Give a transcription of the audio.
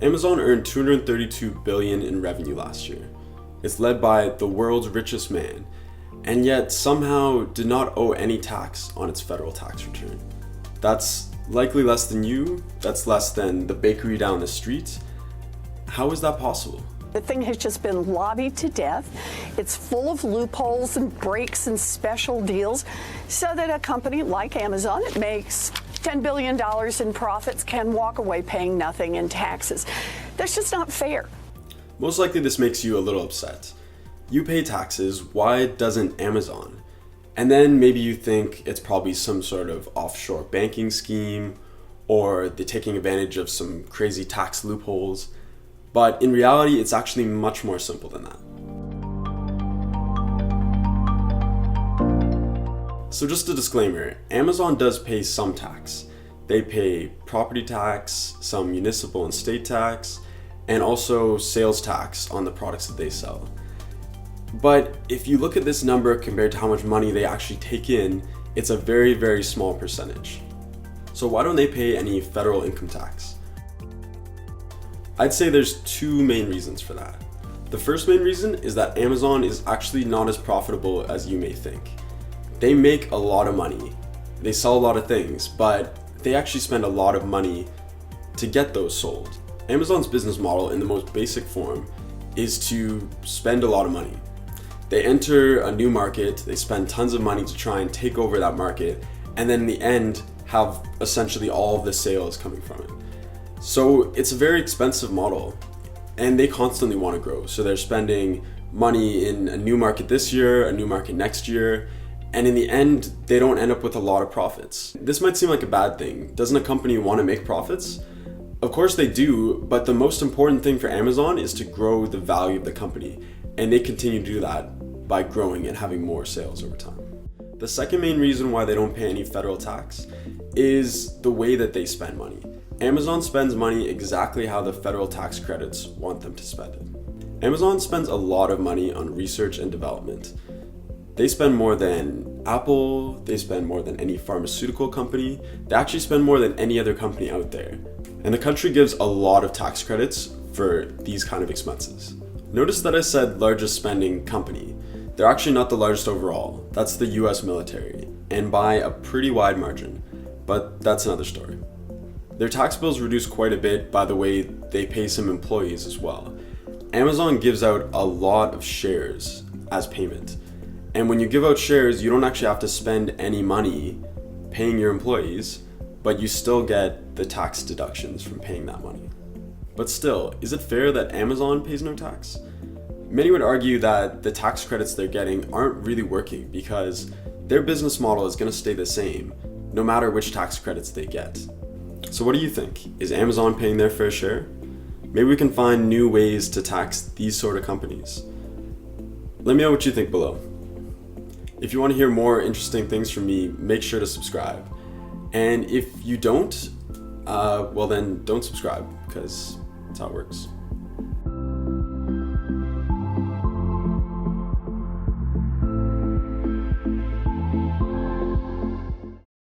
Amazon earned $232 billion in revenue last year. It's led by the world's richest man, and yet somehow did not owe any tax on its federal tax return. That's likely less than you, that's less than the bakery down the street. How is that possible? The thing has just been lobbied to death. It's full of loopholes and breaks and special deals so that a company like Amazon that makes $10 billion in profits can walk away paying nothing in taxes. That's just not fair. Most likely this makes you a little upset. You pay taxes, why doesn't Amazon? And then maybe you think it's probably some sort of offshore banking scheme, or they're taking advantage of some crazy tax loopholes. But in reality, it's actually much more simple than that. So just a disclaimer, Amazon does pay some tax. They pay property tax, some municipal and state tax, and also sales tax on the products that they sell. But if you look at this number compared to how much money they actually take in, it's a very, very small percentage. So why don't they pay any federal income tax? I'd say there's two main reasons for that. The first main reason is that Amazon is actually not as profitable as you may think. They make a lot of money. They sell a lot of things, but they actually spend a lot of money to get those sold. Amazon's business model in the most basic form is to spend a lot of money. They enter a new market, they spend tons of money to try and take over that market, and then in the end have essentially all of the sales coming from it. So it's a very expensive model, and they constantly want to grow. So they're spending money in a new market this year, a new market next year, and in the end, they don't end up with a lot of profits. This might seem like a bad thing. Doesn't a company want to make profits? Of course they do, but the most important thing for Amazon is to grow the value of the company, and they continue to do that by growing and having more sales over time. The second main reason why they don't pay any federal tax is the way that they spend money. Amazon spends money exactly how the federal tax credits want them to spend it. Amazon spends a lot of money on research and development. They spend more than Apple, they spend more than any pharmaceutical company, they actually spend more than any other company out there. And the country gives a lot of tax credits for these kind of expenses. Notice that I said largest spending company. They're actually not the largest overall. That's the US military, and by a pretty wide margin, but that's another story. Their tax bills reduce quite a bit by the way they pay some employees as well. Amazon gives out a lot of shares as payment. And when you give out shares, you don't actually have to spend any money paying your employees, but you still get the tax deductions from paying that money. But still, is it fair that Amazon pays no tax? Many would argue that the tax credits they're getting aren't really working because their business model is going to stay the same no matter which tax credits they get. So what do you think? Is Amazon paying their fair share? Maybe we can find new ways to tax these sort of companies. Let me know what you think below. If you want to hear more interesting things from me, make sure to subscribe. And if you don't, well then don't subscribe, because that's how it works.